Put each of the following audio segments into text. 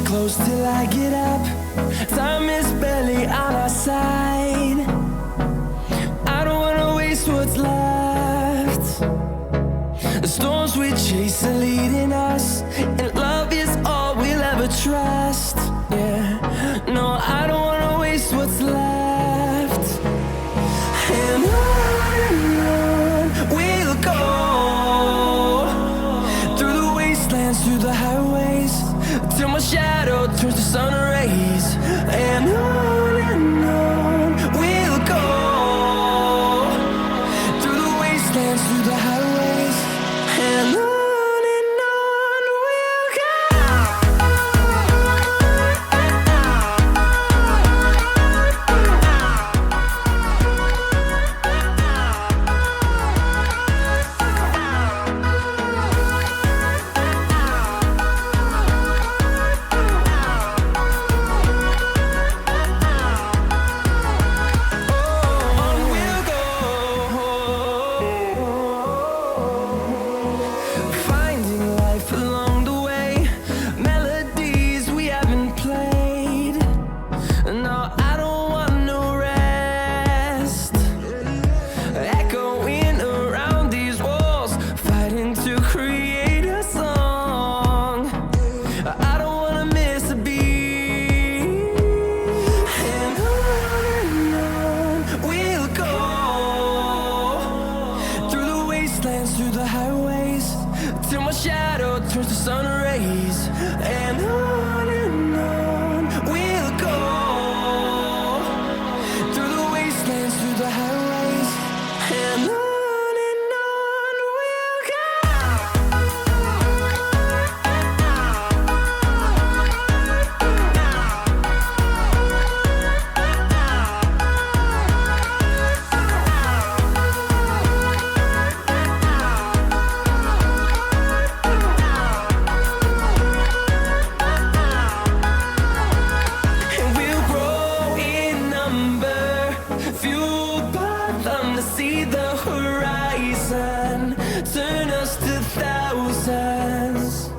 close till I get up. Time is barely on our side. I don't wanna waste what's left. The storms we chase are leading us, and love is all we'll ever trust. Yeah, no, I don't wanna waste what's left. And on we'll go, through the wastelands, through the highways, till my shadow turns to sun rays. And on we'll go, through the wastelands, through the highways, and on we'll go. Finding life along the way, melodies we haven't played. No, I don't want no rest. Echoing around these walls, fighting to create a song. I don't wanna miss a beat. And on we'll go, through the wastelands, through the highways, till my shadow turns to sun rays. And on we'll go, through the wastelands, through the highways, and on we'll go. And we'll grow in number, fueled by them to see the horizon, turn us to thousands.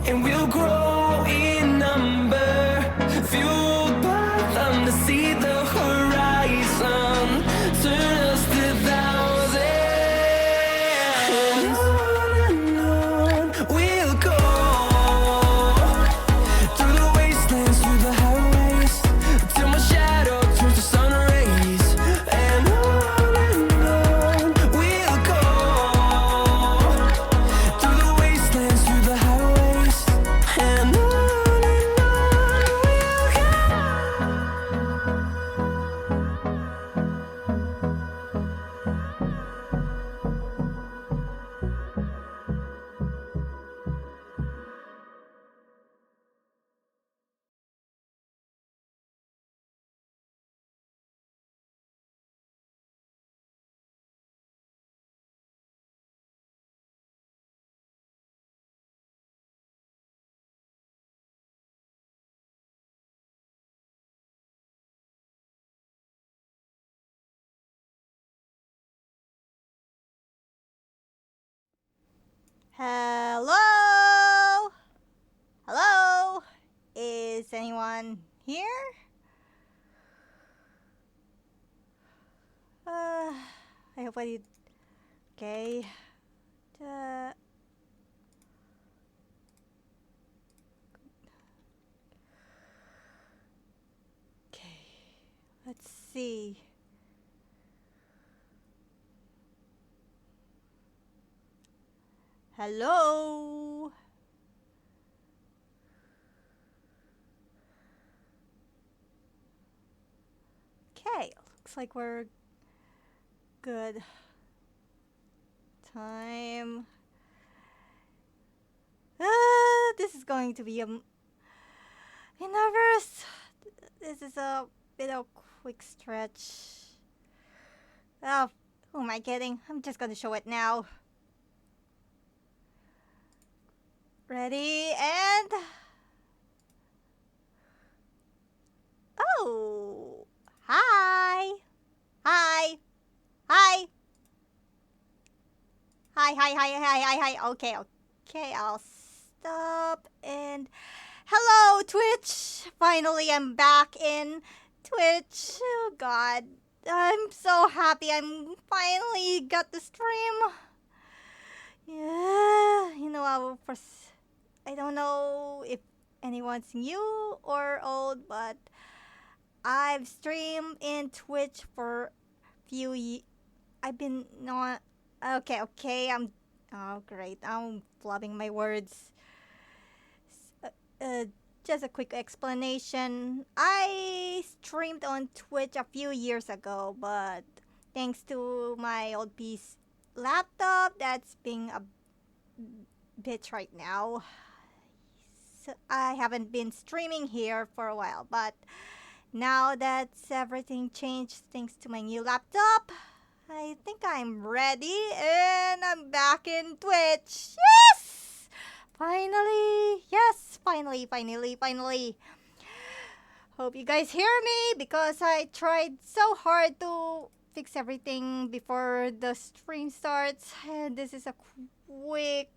And we'll grow in number, fueled by them to see the horizon, turn us to thousands. And on we'll go, through the wastelands, through the highways, till my shadow turns to sun rays. And on we'll go, through the wastelands, through the highways, and on we'll go. Hello? Hello? Is anyone here? I hope I did. Okay. Okay. Let's see. Hello? Okay, looks like we're good. Time. This is going to be nervous. This is a bit of quick stretch. Oh, who am I kidding? I'm just gonna show it now. Ready and oh, hi, hi, hi, hi. Okay, I'll stop and Hello, Twitch! Finally, I'm back in Twitch. Oh, God. I'm so happy I'm finally got the stream. Yeah, I don't know if anyone's new or old, but I've streamed in Twitch for few I've been not. Okay, Oh, great. I'm flubbing my words. Uh, just a quick explanation. I streamed on Twitch a few years ago, but thanks to my old piece laptop that's being a bit right now, so I haven't been streaming here for a while. But now that everything changed thanks to my new laptop, I think I'm ready and I'm back in Twitch. Yes! Finally! Yes, finally. Hope you guys hear me because I tried so hard to fix everything before the stream starts. And quick.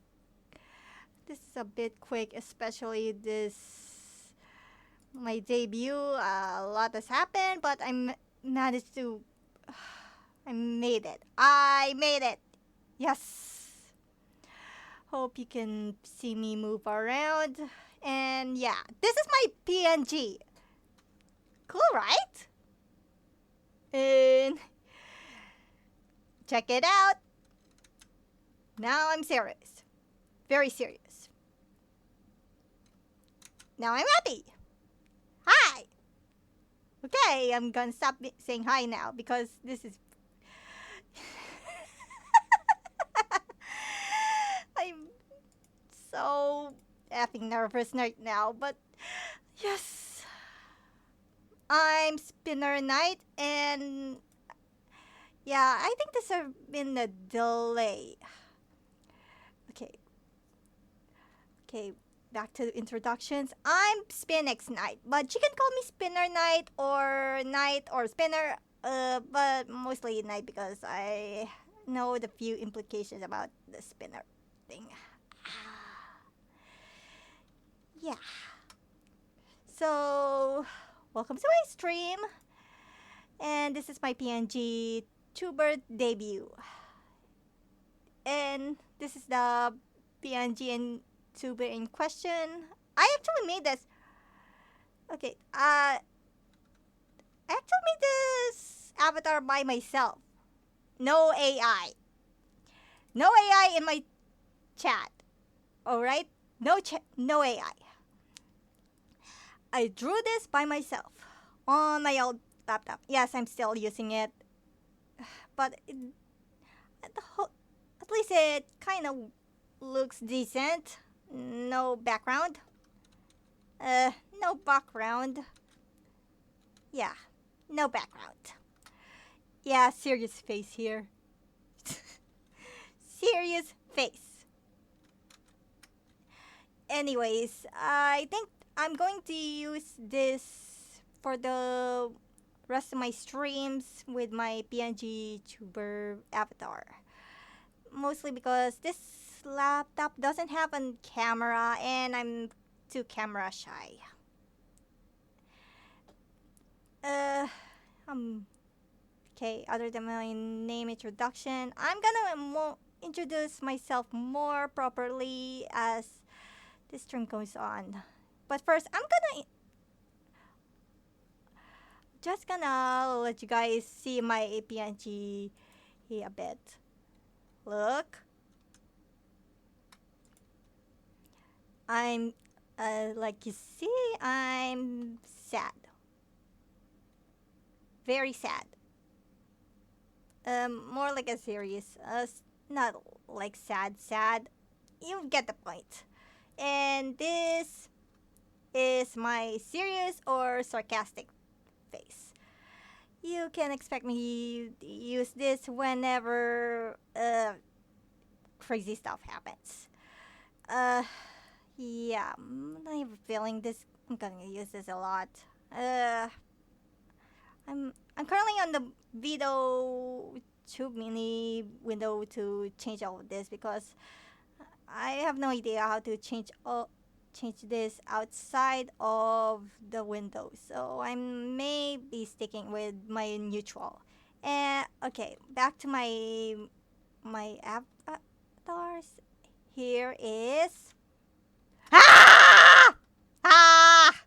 This is a bit quick, especially this my debut. A lot has happened, but managed to. I made it. I made it. Yes. Hope you can see me move around. And yeah, this is my PNG. Cool, right? And check it out. Now I'm serious. Very serious. Now I'm happy. Hi. Okay, I'm gonna stop saying hi now because this is. I'm so effing nervous right now, but yes. I'm Spinner Knight, and yeah, I think this has been a delay. Okay, back to the introductions. I'm Spinx Knight, but you can call me Spinner Knight or Spinner, but mostly Knight because I know the few implications about the spinner thing. Yeah. So, welcome to my stream. And this is my PNGtuber debut. And this is the PNG and tuber in question. I actually made this. Okay, I actually made this avatar by myself. No AI. No AI in my chat. Alright? No AI. I drew this by myself on my old laptop. Yes, I'm still using it. But at least it kind of looks decent. No background. No background. Yeah, no background. Yeah, serious face here. Serious face. Anyways, I think I'm going to use this for the rest of my streams with my PNGtuber avatar. Mostly because this laptop doesn't have a camera and I'm too camera shy. Okay, other than my name introduction, I'm gonna introduce myself more properly as this stream goes on. But first, just gonna let you guys see my PNG here a bit. Look. I'm, like you see, I'm sad. Very sad. More like a serious, not like sad. You get the point. And this is my serious or sarcastic face. You can expect me to use this whenever crazy stuff happens. Yeah, I have a feeling I'm gonna use this a lot. I'm currently on the Video Tube Mini window to change all of this because I have no idea how to change all change this outside of the window. So I may be sticking with my neutral. And okay, back to my avatars. Here is ah ah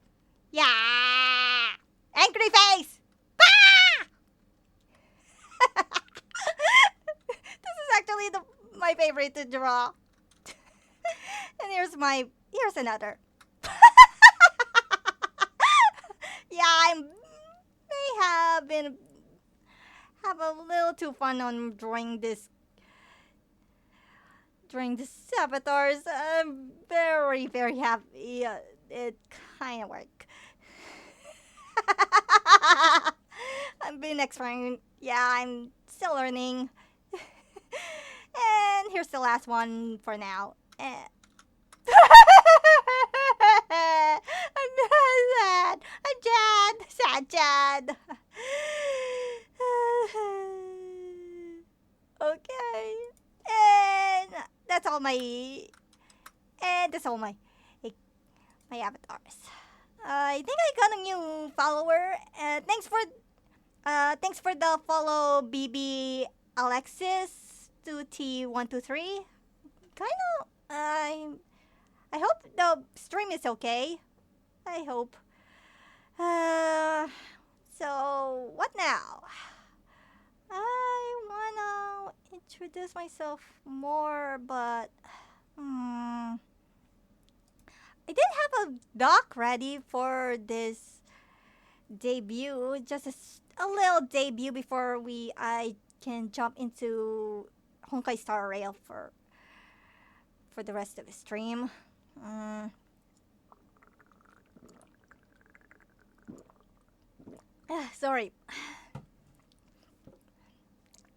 yeah angry face. Ah! This is actually my favorite to draw. And here's another. Yeah, I may have a little too fun on drawing this avatars. I'm very happy. It kind of work. I've been exploring. Yeah, I'm still learning. And here's the last one for now. I'm sad. I'm Chad. Sad Chad. Okay. And that's all my avatars. I think I got a new follower. Thanks for the follow, BB Alexis 2T123. Kinda I hope the stream is okay. I hope. So what now? I wanna introduce myself more, but I did have a doc ready for this debut, just a little debut before I can jump into Honkai Star Rail for the rest of the stream. Sorry.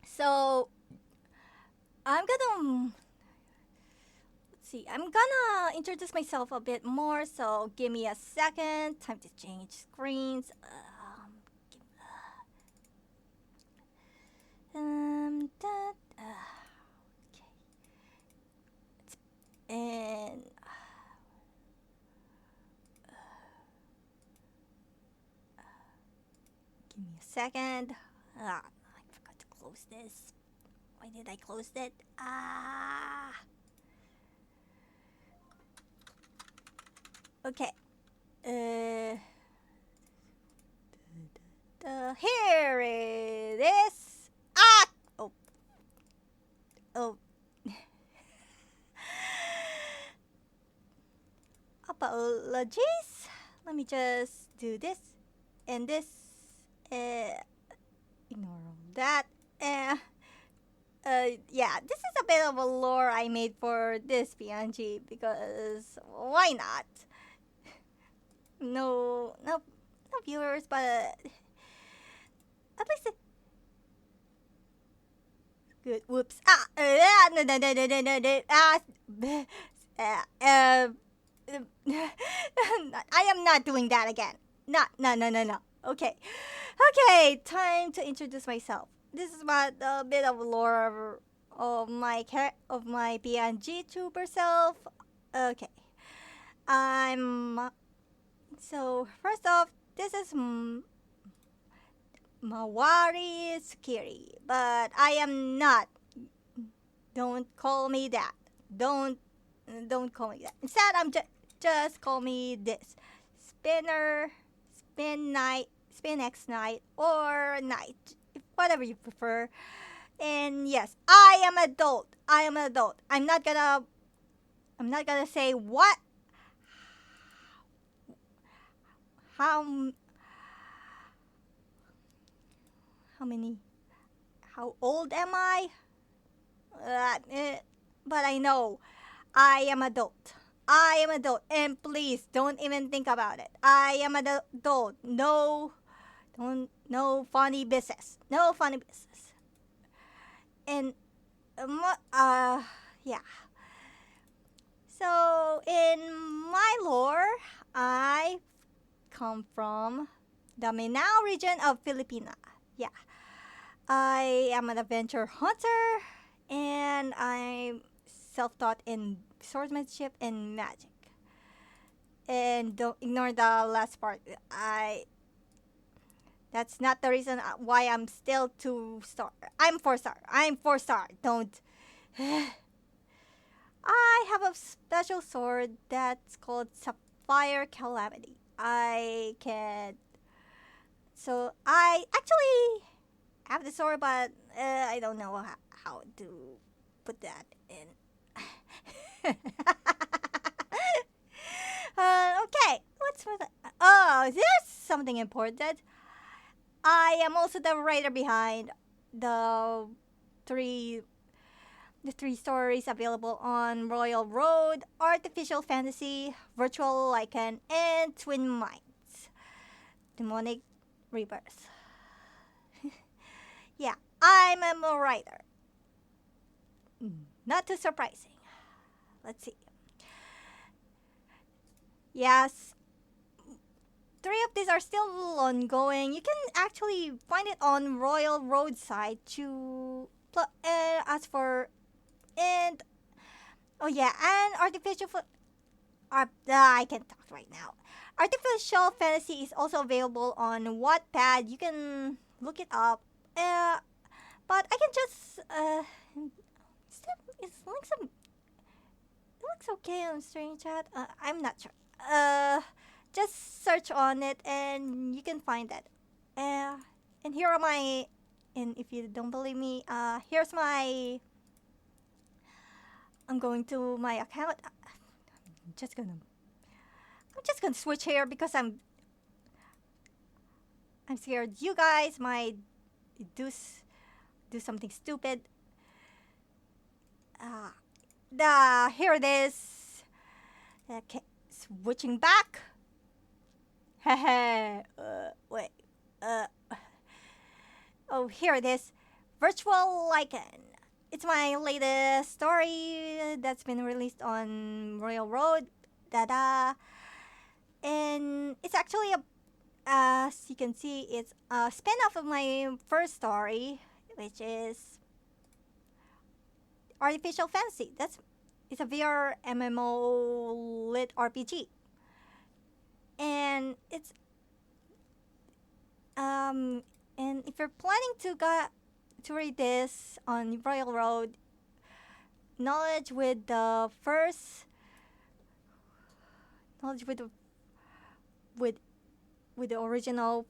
So I'm gonna let's see. I'm gonna introduce myself a bit more. So give me a second. Time to change screens. Okay. And give me a second. I forgot to close this. Why did I close it? Okay. Here it is. Oh. Oh. Apologies. Let me just do this and this. Ignore all that. Yeah, this is a bit of a lore I made for this PNG because why not? No viewers, but at least good. Whoops. I am not doing that again. No. Okay. Time to introduce myself. This is about a bit of lore of my PNGtuber self. Okay. So first off, this is Mawari Tsukiri, but I am not. Don't call me that. Don't call me that. Instead, just call me this. Spinner, Spin X Knight, or Knight, whatever you prefer. And yes, I am adult. I'm not gonna say what. How old am I? But I know I am adult. And please don't even think about it. I am an adult. No funny business. And yeah. So in my lore, I come from the Mindanao region of Filipina. Yeah. I am an adventure hunter, and I'm self-taught in swordsmanship and magic. and don't ignore the last part. I That's not the reason why I'm still 2 star. I'm 4 star. I'm 4 star. Don't. I have a special sword that's called Sapphire Calamity. I can. So I actually have the sword, but I don't know how to put that in. Okay, let's move on. Oh, there's something important. I am also the writer behind the three the 3 stories available on Royal Road, Artificial Fantasy, Virtual Lycan, and Twin Minds, Demonic Rebirth. Yeah, I'm a writer. Not too surprising. Let's see. Yes, 3 of these are still ongoing. You can actually find it on Royal Roadside to ask for. And oh yeah, and I can talk right now. Artificial Fantasy is also available on Wattpad. You can look it up. Uh, but I can just it looks okay on Strange Chat. I'm not sure. Just search on it and you can find that. Uh, and here are my. And if you don't believe me, here's my. I'm going to my account. Just gonna I'm just gonna switch here because I'm scared you guys might do something stupid. Uh, Here it is. Okay, switching back. Wait. Uh, oh, here it is. Virtual Lycan. It's my latest story that's been released on Royal Road. Da. And it's actually as you can see, it's a spin-off of my first story, which is Artificial Fantasy. It's a VR MMO lit RPG, and and if you're planning to read this on Royal Road, knowledge with the first knowledge with with the original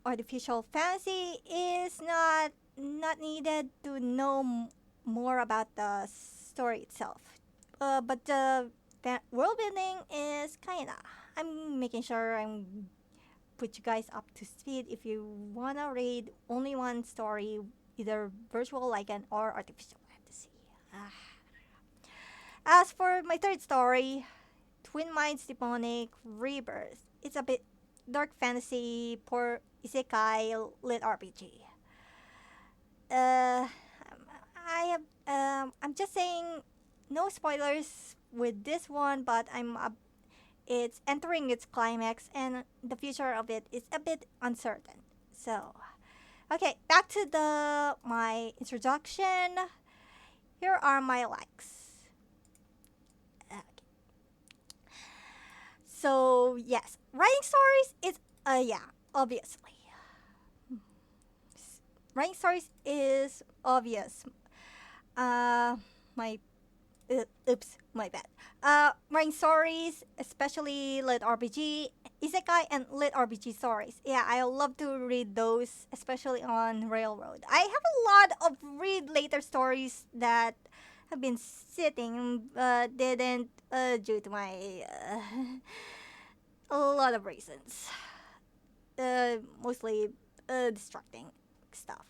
Artificial Fantasy is not needed to know more about the story itself. But the world building is kinda. I'm making sure I'm put you guys up to speed if you wanna read only one story, either virtual Lycan or artificial fantasy. Ah. As for my third story, Twin Minds Demonic Rebirth, it's a bit dark fantasy for isekai lit RPG. Uh, I'm just saying no spoilers with this one, but it's entering its climax and the future of it is a bit uncertain. So, okay, back to my introduction. Here are my likes. Okay. So, yes, writing stories is yeah, obviously. Writing stories is obvious. Uh, my oops, my bad. Writing stories, especially lit RPG, isekai, and lit RPG stories. Yeah, I love to read those, especially on Railroad. I have a lot of read later stories that have been sitting, didn't due to my a lot of reasons. Mostly distracting stuff,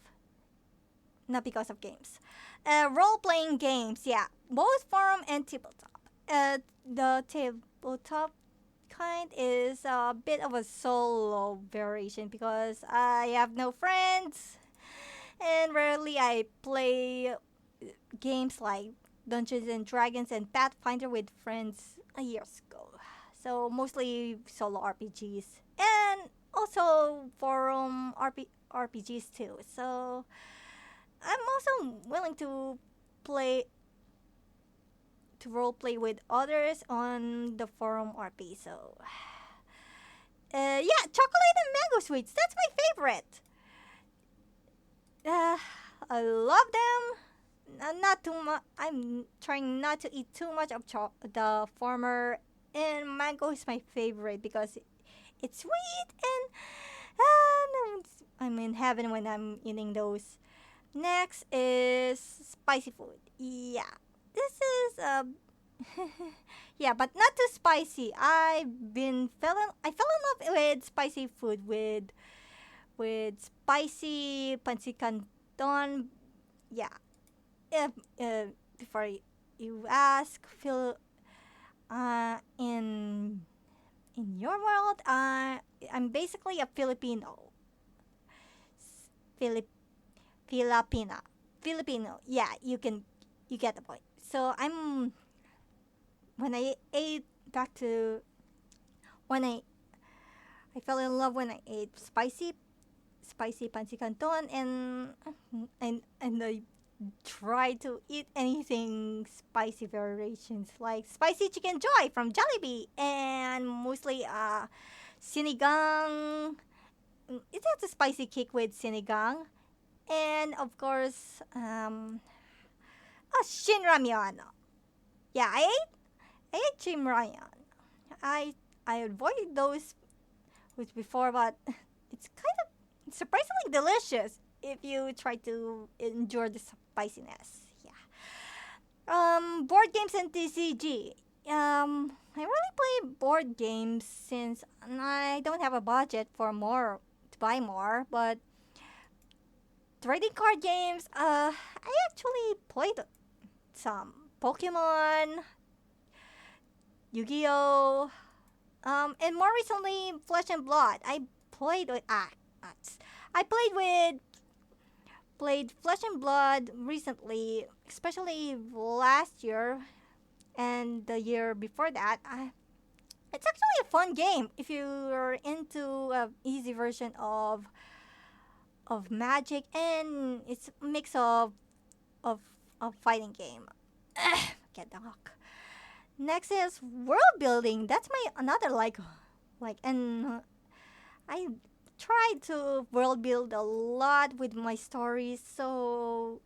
not because of games. Role playing games, yeah, both forum and tabletop. The tabletop kind is a bit of a solo variation because I have no friends and rarely I play games like Dungeons and Dragons and Pathfinder with friends years ago. So mostly solo RPGs and also forum RPGs too. So I'm also willing to play to roleplay with others on the forum RP. So, yeah, chocolate and mango sweets. That's my favorite. Uh, I love them. Not too much. I'm trying not to eat too much of the former, and mango is my favorite because it's sweet and I'm in heaven when I'm eating those. Next is spicy food. Yeah, this is yeah, but not too spicy. I fell in love with spicy food with spicy pancit canton. Yeah. If, before you ask, feel in your world, I'm basically a Filipino. Filip Filipina. Filipino. Yeah, you get the point. So I'm when I ate back to when I fell in love when I ate spicy pancit canton and I try to eat anything spicy variations like spicy chicken joy from Jollibee and mostly sinigang. It has a spicy kick with sinigang and of course shin ramyeon. Yeah, I ate shin ramyeon. I I avoided those with before, but it's kind of surprisingly delicious if you try to endure the spiciness. Yeah. Board games and TCG. I really play board games since I don't have a budget for more to buy more, but trading card games. I actually played some Pokemon, Yu-Gi-Oh, and more recently Flesh and Blood. Played with uh, I played Flesh and Blood recently, especially last year and the year before that. It's actually a fun game if you're into a easy version of Magic, and it's a mix of of fighting game. Get the hook. Next is world building. That's my another and I try to world build a lot with my stories, so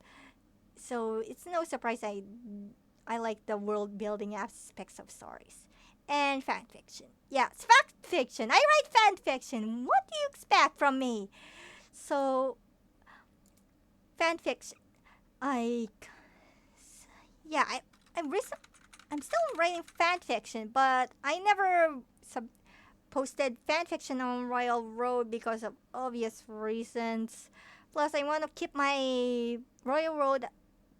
it's no surprise I like the world building aspects of stories. And fan fiction. Yes, fan fiction. I write fan fiction. What do you expect from me? So, fan fiction. I yeah, I'm still writing fan fiction, but I never posted fan fiction on Royal Road because of obvious reasons. Plus, I want to keep my Royal Road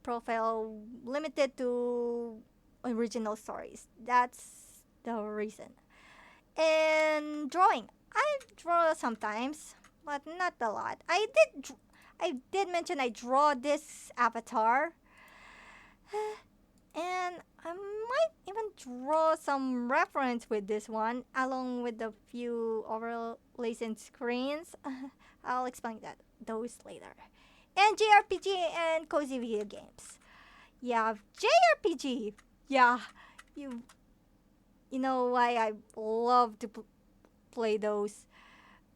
profile limited to original stories. That's the reason. And drawing. I draw sometimes, but not a lot. I did mention I draw this avatar, and I might even draw some reference with this one, along with a few overlays and screens. I'll explain those later. And JRPG and cozy video games. Yeah, JRPG. Yeah, you you know why I love to play those,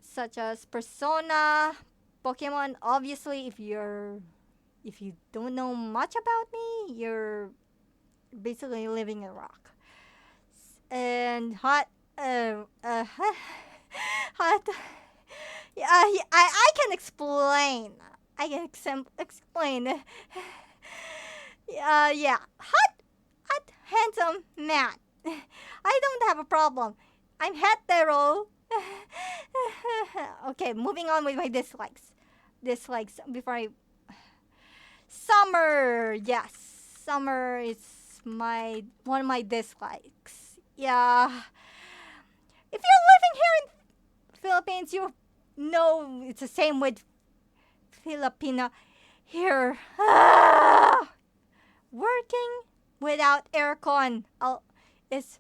such as Persona, Pokemon. Obviously, if you don't know much about me, you're basically living in a rock. And hot. Yeah, I can explain. I can explain. Yeah, hot, handsome man. I don't have a problem. I'm hetero. Okay, moving on with my dislikes. Dislikes before I summer. Yes, summer is my one of my dislikes. Yeah, if you're living here in Philippines, you know it's the same with Filipino here. Working without aircon is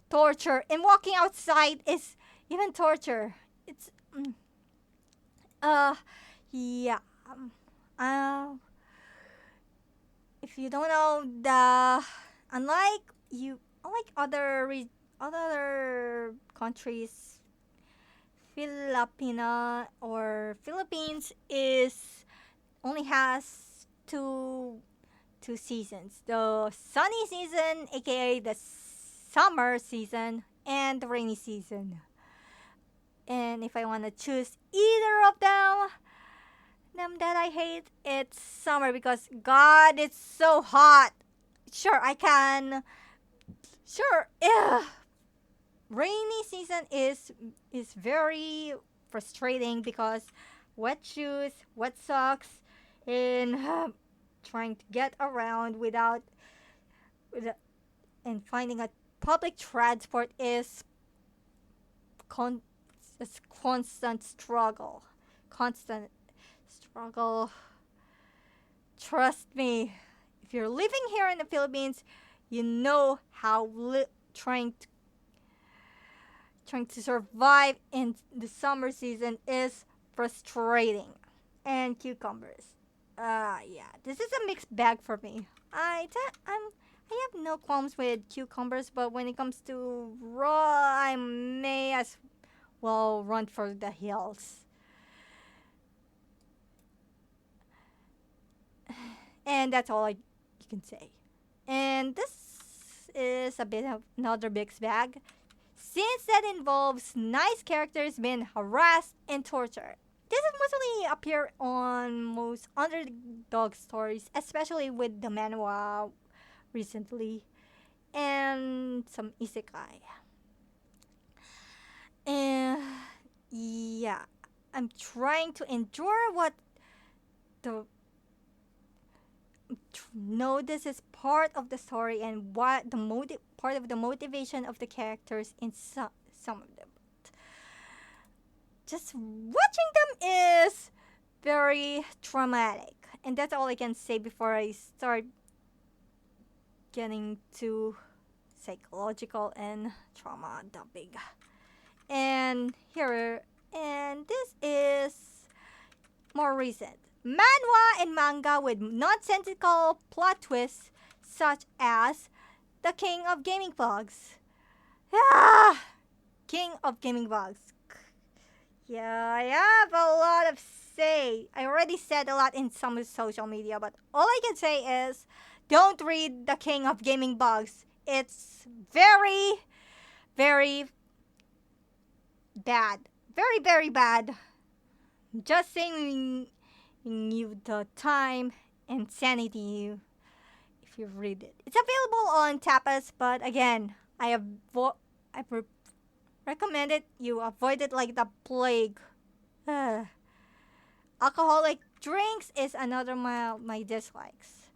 torture, and walking outside is even torture. It's uh yeah. Uh, if you don't know, Unlike other countries, Philippines is only has two seasons: the sunny season, aka the summer season, and the rainy season. And if I want to choose either of them that I hate, it's summer because God, it's so hot. Sure, I can. Sure, yeah. Rainy season is very frustrating because wet shoes, wet socks, and trying to get around without and finding a public transport is con- is constant struggle. Constant struggle. Trust me, if you're living here in the Philippines, you know how trying to survive in the summer season is frustrating. And cucumbers. Yeah, this is a mixed bag for me. I have no qualms with cucumbers, but when it comes to raw, I may as well run for the hills. And that's all you can say. And this is a bit of another mixed bag, since that involves nice characters being harassed and tortured. This is mostly appear on most underdog stories, especially with the manhwa recently, and some isekai. And yeah, I'm trying to endure what the know this is part of the story and what the part of the motivation of the characters in some of them. Just watching them is very traumatic, and that's all I can say before I start getting to psychological and trauma dumping. And here, and this is more recent. Manhwa and manga with nonsensical plot twists such as The King of Gaming Bugs. Ah, King of Gaming Bugs. Yeah, I have a lot of say. I already said a lot in some social media, but all I can say is don't read The King of Gaming Bugs. It's very, very bad. Very, very bad. Just saying you the time and sanity if you read it. It's available on Tapas, but again, I recommend it. You avoid it like the plague. Alcoholic drinks is another my dislikes.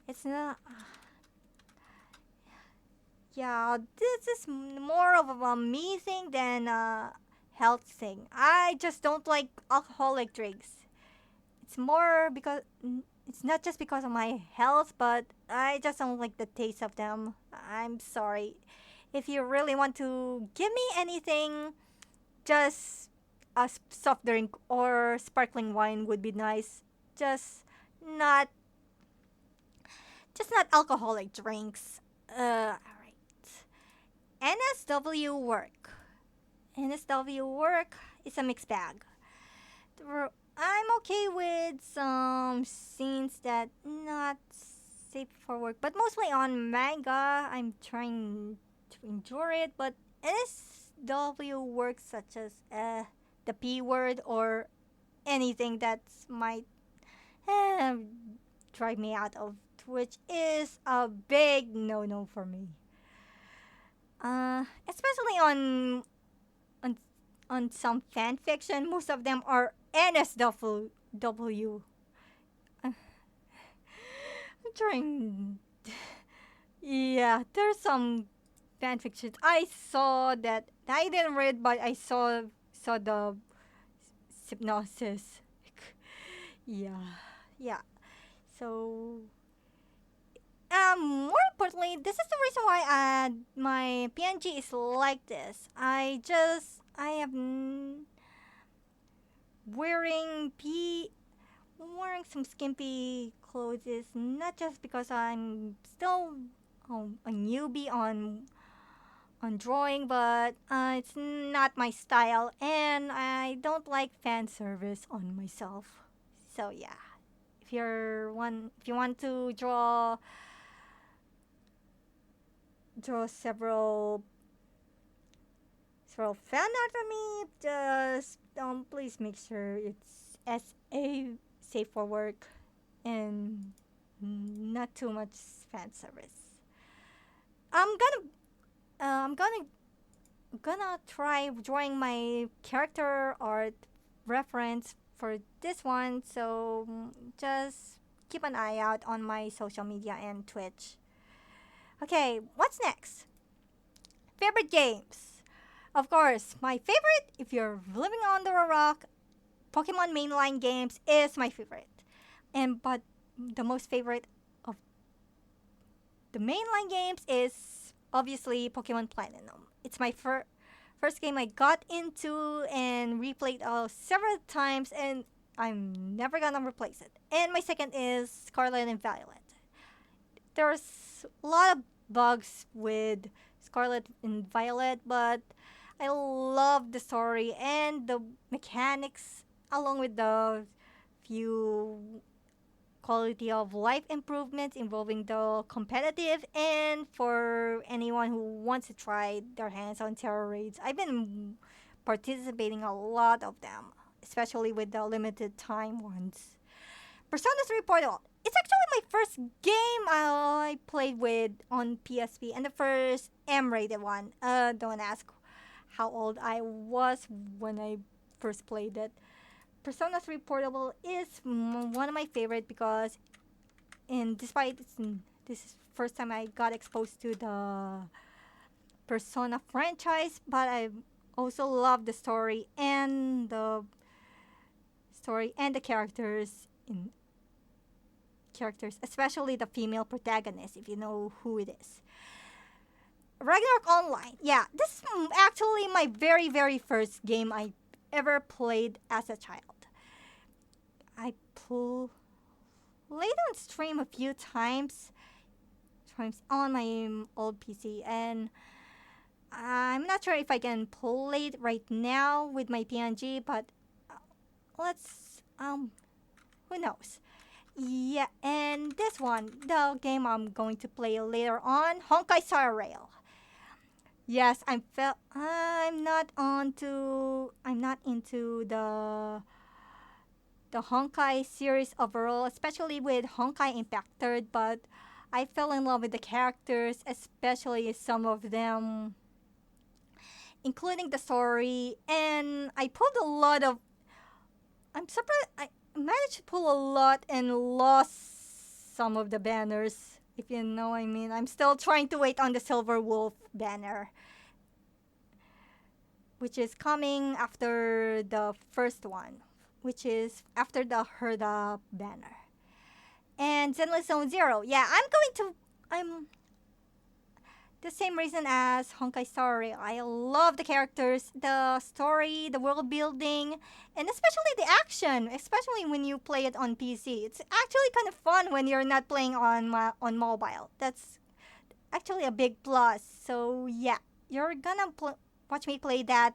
It's not. Yeah, this is more of a me thing than a health thing. I just don't like alcoholic drinks. It's more because it's not just because of my health, but I just don't like the taste of them. I'm sorry. If you really want to give me anything, just a soft drink or sparkling wine would be nice. Just not just not alcoholic drinks. Alright. NSW work. NSW work is a mixed bag. I'm okay with some scenes that not safe for work, but mostly on manga. I'm trying to endure it, but NSW work such as the P word or anything that might uh, drive me out of Twitch is a big no-no for me. Especially on on some fan fiction, most of them are NSW. I'm trying. Yeah, there's some fan fictions. I saw that I didn't read, but I saw the hypnosis. Yeah, yeah. So, more importantly, this is the reason why my PNG is like this. I have wearing p wearing some skimpy clothes is not just because I'm still a newbie on drawing, but it's not my style, and I don't like fan service on myself. So yeah, if you want to draw several fan art for me, just please make sure it's SA safe for work and not too much fan service. I'm gonna I'm gonna try drawing my character art reference for this one, so just keep an eye out on my social media and Twitch. Okay, what's next? Favorite games. Of course, my favorite, if you're living under a rock, Pokemon mainline games is my favorite. And but the most favorite of the mainline games is obviously Pokemon Platinum. It's my first game I got into and replayed several times, and I'm never gonna replace it. And my second is Scarlet and Violet. There's a lot of bugs with Scarlet and Violet, but I love the story and the mechanics, along with the few quality of life improvements involving the competitive, and for anyone who wants to try their hands on terror raids. I've been participating a lot of them, especially with the limited time ones. Persona 3 Portal. It's actually my first game I played with on PSP, and the first M-rated one. Don't ask how old I was when I first played it. Persona 3 Portable is one of my favorite because, despite this is first time I got exposed to the Persona franchise, but I also love the story and the characters, especially the female protagonist, if you know who it is. Ragnarok Online. Yeah, this is actually my very, very first game I ever played as a child. I played on stream a few times on my old PC, and I'm not sure if I can play it right now with my PNG, but let's who knows. Yeah, and this one, the game I'm going to play later on, Honkai Star Rail. Yes, I'm not into the Honkai series overall, especially with Honkai Impact Third, but I fell in love with the characters, especially some of them, including the story, and I pulled a lot of. I'm surprised I managed to pull a lot and lost some of the banners, if you know what I mean. I'm still trying to wait on the Silver Wolf banner, which is coming after the first one, which is after the Herda banner. And Zenless Zone Zero. Yeah, I'm the same reason as Honkai Star Rail. I love the characters, the story, the world building, and especially the action, especially when you play it on PC. It's actually kind of fun when you're not playing on mobile. That's actually a big plus. So yeah, you're gonna watch me play that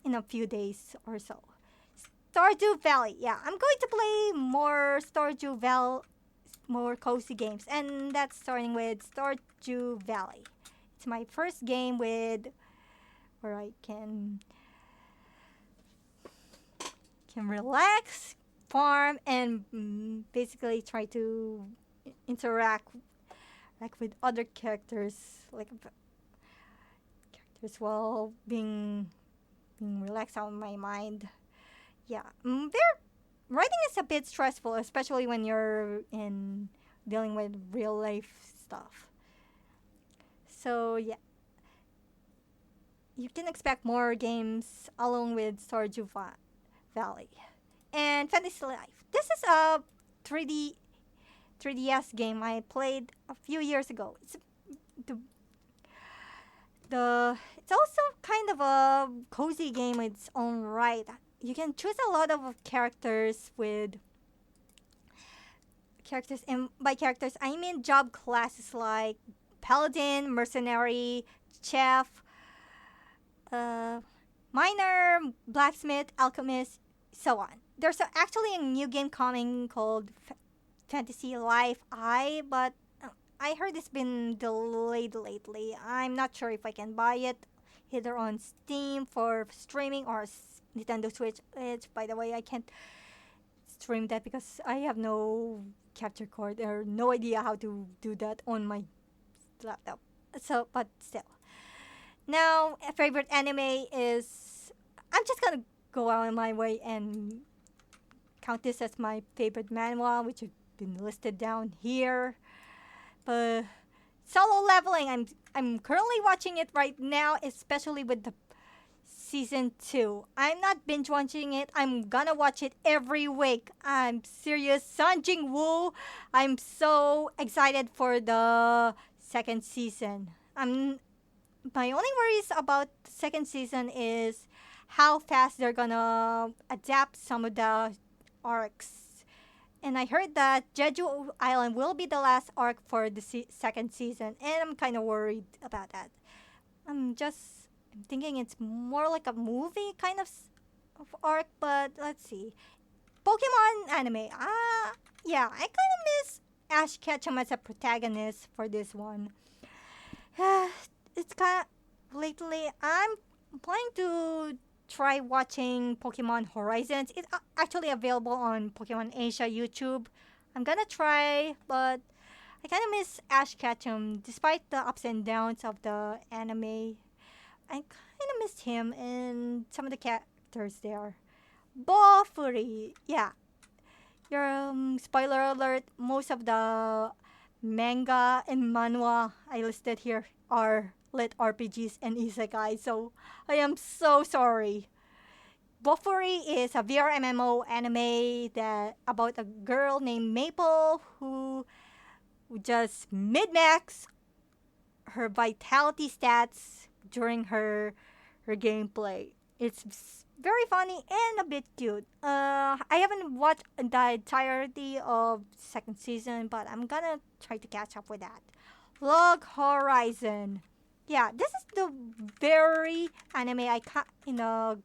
in a few days or so. Stardew Valley. Yeah, I'm going to play more Stardew Valley, more cozy games, and that's starting with Stardew Valley. It's my first game where I can relax, farm, and basically try to interact like with other characters while being relaxed on my mind. Yeah, writing is a bit stressful, especially when you're in dealing with real life stuff. So yeah, you can expect more games along with Valley and Fantasy Life. This is a 3D 3DS game I played a few years ago. The it's also kind of a cozy game in its own right. You can choose a lot of characters, and by characters I mean job classes like paladin, mercenary, chef, uh, miner, blacksmith, alchemist, so on. There's actually a new game coming called Fantasy Life I, but I heard it's been delayed lately. I'm not sure if I can buy it either on Steam for streaming or Nintendo Switch. Which, by the way, I can't stream that because I have no capture card or no idea how to do that on my laptop. So, but still. Now, a favorite anime is. I'm just gonna go out of my way and count this as my favorite manhwa, which have been listed down here. But Solo Leveling, I'm currently watching it right now, especially with the season 2. I'm not binge watching it. I'm gonna watch it every week. I'm serious. Sun Jing Woo. I'm so excited for the second season. My only worries about the second season is how fast they're gonna adapt some of the arcs. And I heard that Jeju Island will be the last arc for the second season, and I'm kind of worried about that. I'm thinking it's more like a movie kind of arc, but let's see. Pokemon anime. Yeah, I kind of miss Ash Ketchum as a protagonist for this one. It's kind of lately. I'm planning to try watching Pokemon Horizons. It's actually available on Pokemon Asia YouTube. I'm gonna try, but I kind of miss Ash Ketchum. Despite the ups and downs of the anime, I kind of missed him and some of the characters there. Bofuri, yeah. Your spoiler alert. Most of the manga and manhwa I listed here are lit RPGs and isekai, so I am so sorry. Bofuri is a VR MMO anime that about a girl named Maple who just mid-max her vitality stats during her gameplay. It's very funny and a bit cute. I haven't watched the entirety of second season, but I'm gonna try to catch up with that. Log Horizon. Yeah, this is the very anime I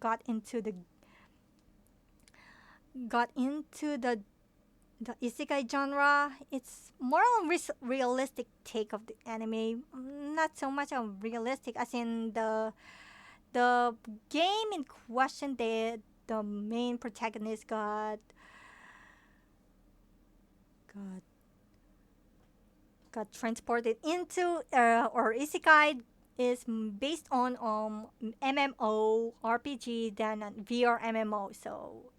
got into the isekai genre. It's more on realistic take of the anime, not so much on realistic as in the game in question. The main protagonist got got transported into or isekai is based on MMO RPG than a VR MMO. So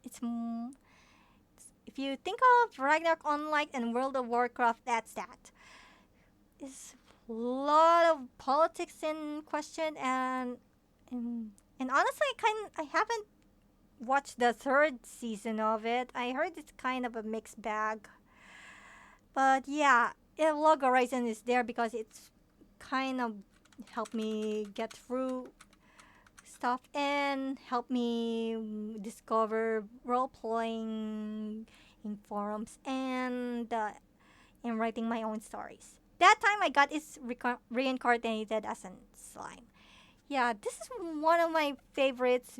if you think of Ragnarok Online and World of Warcraft, that's that. It's a lot of politics in question, and honestly, I haven't watched the third season of it. I heard it's kind of a mixed bag, but yeah, Log Horizon is there because it's kind of helped me get through stuff and helped me discover role playing in forums and writing my own stories. That time I got is reincarnated as a slime. Yeah, this is one of my favorites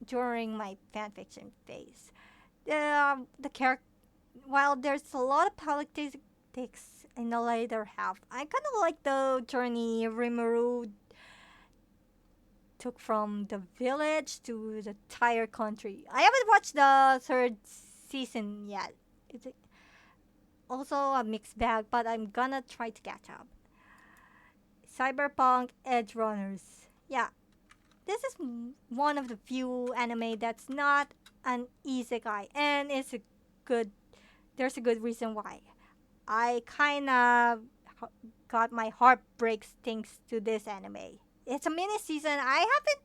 during my fanfiction phase. The character, while there's a lot of politics in the later half, I kind of like the journey Rimuru took from the village to the entire country. I haven't watched the third season yet. It's also a mixed bag, but I'm gonna try to catch up. Cyberpunk Edge Runners. Yeah, this is one of the few anime that's not an isekai, and it's a good. There's a good reason why. I kind of got my heart breaks thanks to this anime. It's a mini season. I haven't.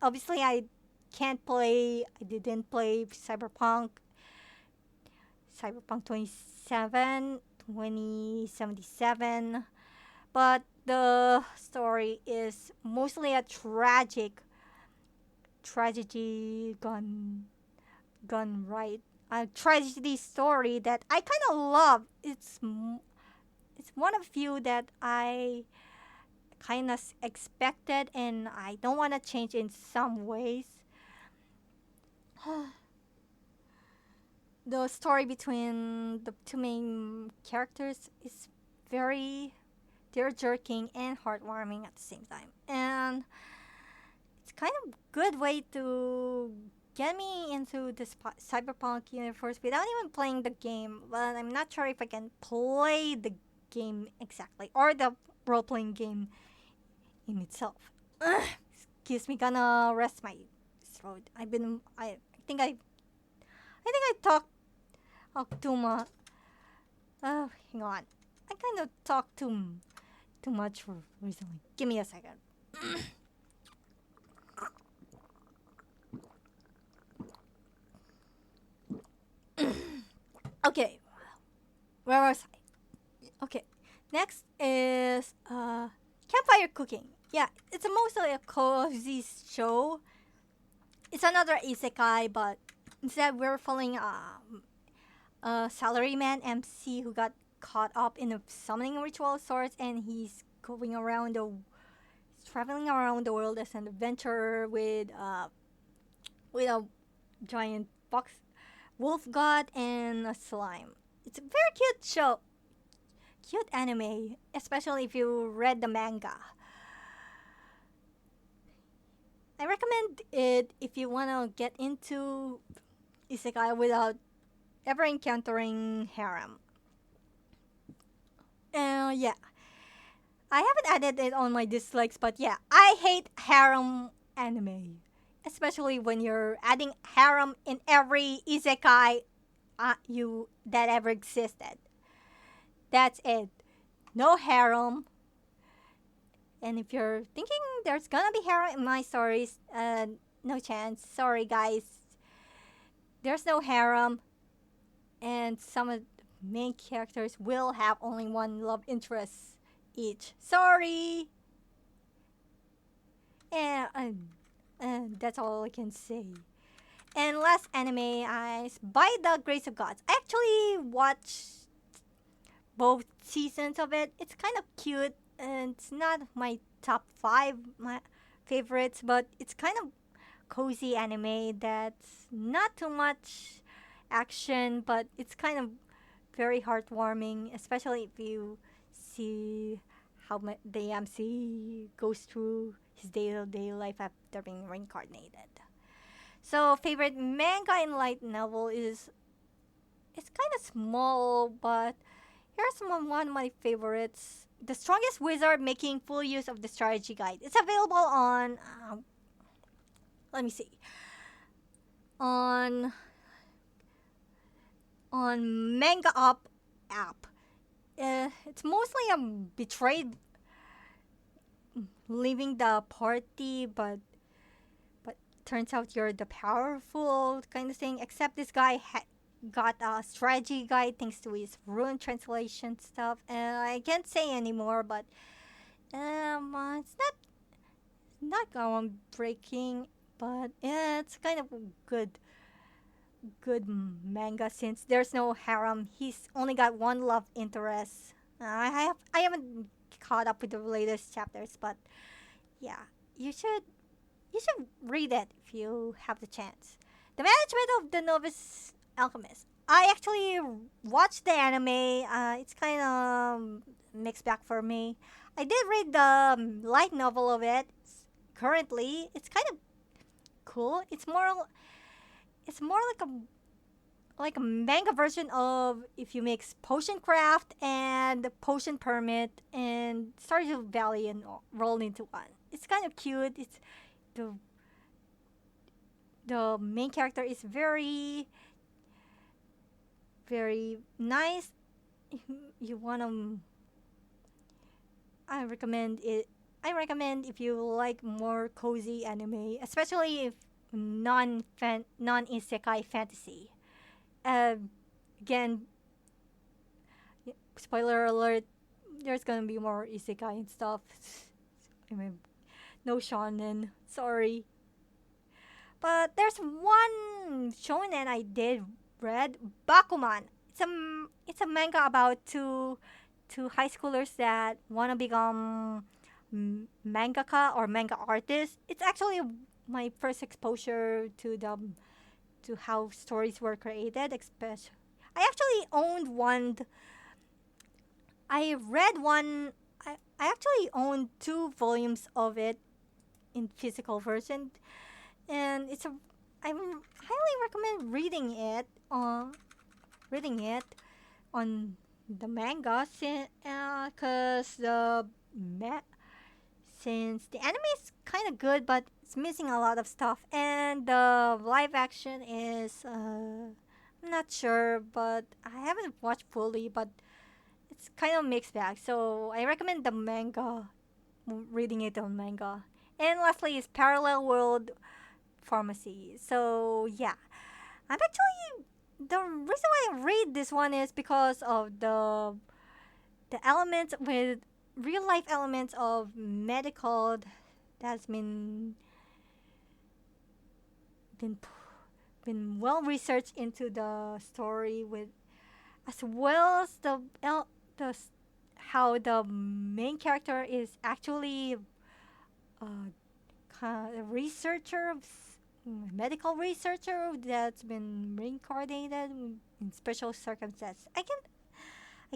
Obviously, I can't play. I didn't play Cyberpunk 2077. But the story is mostly a tragedy gone right. A tragedy story that I kind of love. it's one of few that I kind of expected, and I don't want to change in some ways. The story between the two main characters is very tear-jerking and heartwarming at the same time, and it's kind of good way to get me into this cyberpunk universe without even playing the game. But I'm not sure if I can play the game exactly or the role-playing game in itself. Excuse me, gonna rest my throat. I think I talk too much. Oh, hang on. I kind of talked too much recently. Give me a second. Okay, where was I? Okay, next is campfire cooking. Yeah, it's mostly a cozy show. It's another isekai, but instead we're following a salaryman MC who got caught up in a summoning ritual of sorts, and he's traveling around the world as an adventurer with a giant fox wolf god and a slime. It's a very cute anime, especially if you read the manga. I recommend it if you wanna get into isekai without ever encountering harem. Yeah, I haven't added it on my dislikes, but yeah, I hate harem anime, especially when you're adding harem in every isekai you that ever existed. That's it. No harem. And if you're thinking there's gonna be harem in my stories, no chance. Sorry, guys. There's no harem, and some of the main characters will have only one love interest each. Sorry. And that's all I can say. And last anime is By the Grace of Gods. I actually watched both seasons of it. It's kind of cute, and it's not my top five my favorites, but it's kind of cozy anime that's not too much action, but it's kind of very heartwarming, especially if you see how the MC goes through his day-to-day life after being reincarnated. So, favorite manga and light novel is it's kind of small, but here's one of my favorites. The Strongest Wizard Making Full Use of the Strategy Guide. It's available on, let me see, on Manga Up app. It's mostly a betrayed leaving the party, but turns out you're the powerful kind of thing. Except this guy got a strategy guide thanks to his rune translation stuff. I can't say anymore, but it's not groundbreaking, but it's kind of good manga since there's no harem. He's only got one love interest. I haven't caught up with the latest chapters, but yeah, you should read it if you have the chance. The Management of the Novice Alchemist. I actually watched the anime. It's kind of mixed back for me. I did read the light novel of it. Currently, it's kind of cool. It's more like a manga version of if you mix potion craft and potion permit and Stardew Valley and roll into one. It's kind of cute. It's the the main character is very nice. You wanna I recommend it. I recommend if you like more cozy anime, especially if non isekai fantasy. Uh, Again, spoiler alert. There's gonna be more isekai and stuff. I mean, no shonen. Sorry, but there's one shonen I did read. Bakuman. It's a manga about to high schoolers that want to become mangaka or manga artists. It's actually my first exposure to how stories were created. Especially, I actually owned one. I read one. I actually owned two volumes of it in physical version, and I highly recommend reading it. Reading it on the manga, because since the anime is kind of good, but it's missing a lot of stuff, and the live action is I'm not sure, but I haven't watched fully, but it's kind of mixed bag. So I recommend the manga, reading it on manga. And lastly is Parallel World Pharmacy. So yeah, I'm actually the reason why I read this one is because of the elements with real life elements of medical that's been been well researched into the story with as well as the how the main character is actually a researcher medical researcher that's been reincarnated in special circumstances. I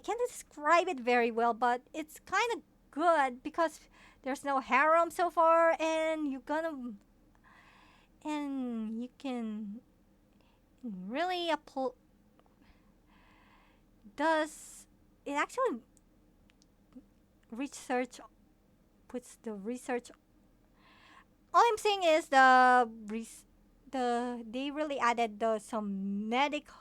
can't describe it very well, but it's kind of good because there's no harem so far, and you can really does it actually research puts the research. All I'm saying is they really added some medical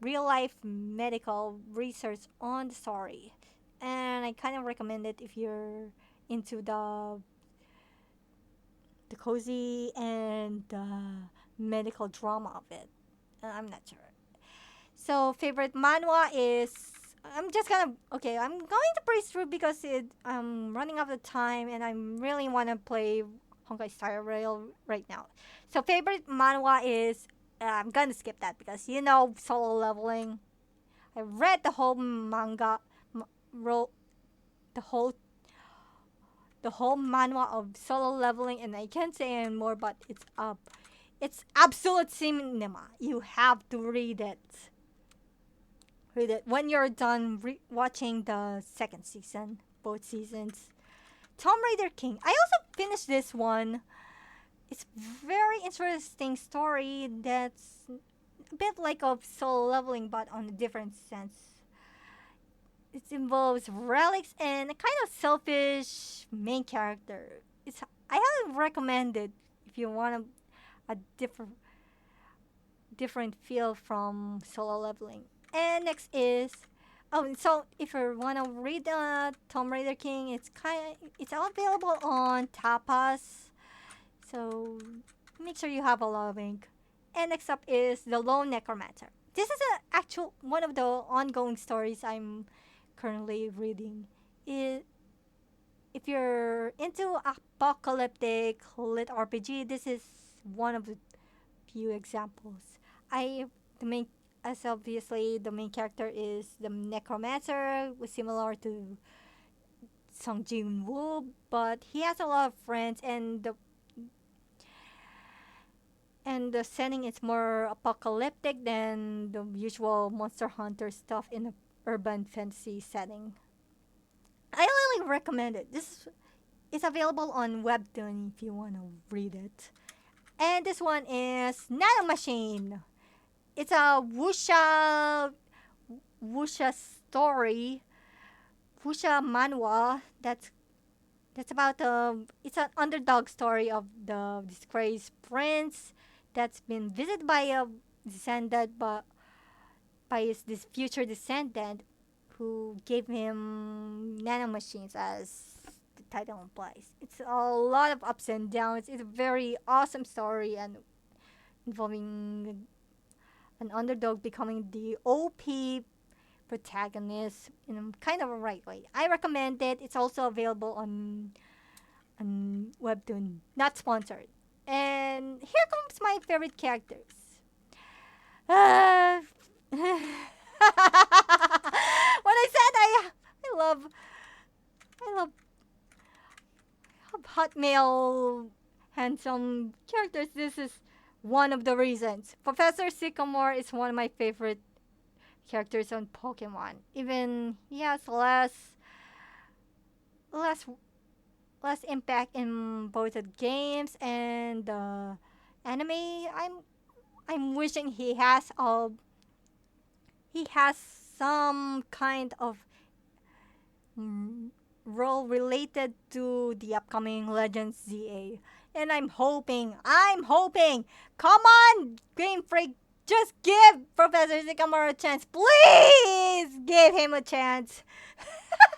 real life medical research on the story, and I kind of recommend it if you're into the cozy and medical drama of it. I'm not sure. So favorite manhwa is I'm just gonna okay. I'm going to breeze through because I'm running out of time and I really want to play Honkai Star Rail right now. So favorite manhwa is I'm gonna skip that because solo leveling. I read the whole manga, m- ro- the whole manhwa of solo leveling, and I can't say anymore. But it's up. It's absolute cinema. You have to read it. Read it when you're done watching the second season, both seasons. Tomb Raider King. I also finished this one. It's very interesting story that's a bit like of soul leveling but on a different sense. It involves relics and a kind of selfish main character. It's I highly recommend it if you want a different feel from solo leveling. And next is so if you wanna read Tomb Raider King, it's available on Tapas. So make sure you have a link. And next up is The Lone Necromancer. This is a actual one of the ongoing stories I'm currently reading. If you're into apocalyptic lit RPG, this is one of the few examples. I the main as obviously the main character is the necromancer, was similar to Song Jin Woo, but he has a lot of friends, and the setting is more apocalyptic than the usual Monster Hunter stuff in an urban fantasy setting. I highly recommend it. This is available on Webtoon if you want to read it. And this one is Nano Machine. It's a wuxia story, wuxia manhwa that's about it's an underdog story of the disgraced prince that's been visited by a descendant by this future descendant who gave him nanomachines as the title implies. It's a lot of ups and downs. It's a very awesome story and involving an underdog becoming the OP protagonist in a kind of a right way. I recommend it. It's also available on Webtoon, not sponsored. And here comes my favorite characters. Uh, when I said I male handsome characters, this is one of the reasons. Professor Sycamore is one of my favorite characters on Pokemon. Even he has less less impact in both the games and the anime. I'm wishing he has some kind of mm, role related to the upcoming Legends ZA. And I'm hoping, come on, Game Freak, just give Professor Sycamore a chance. Please give him a chance.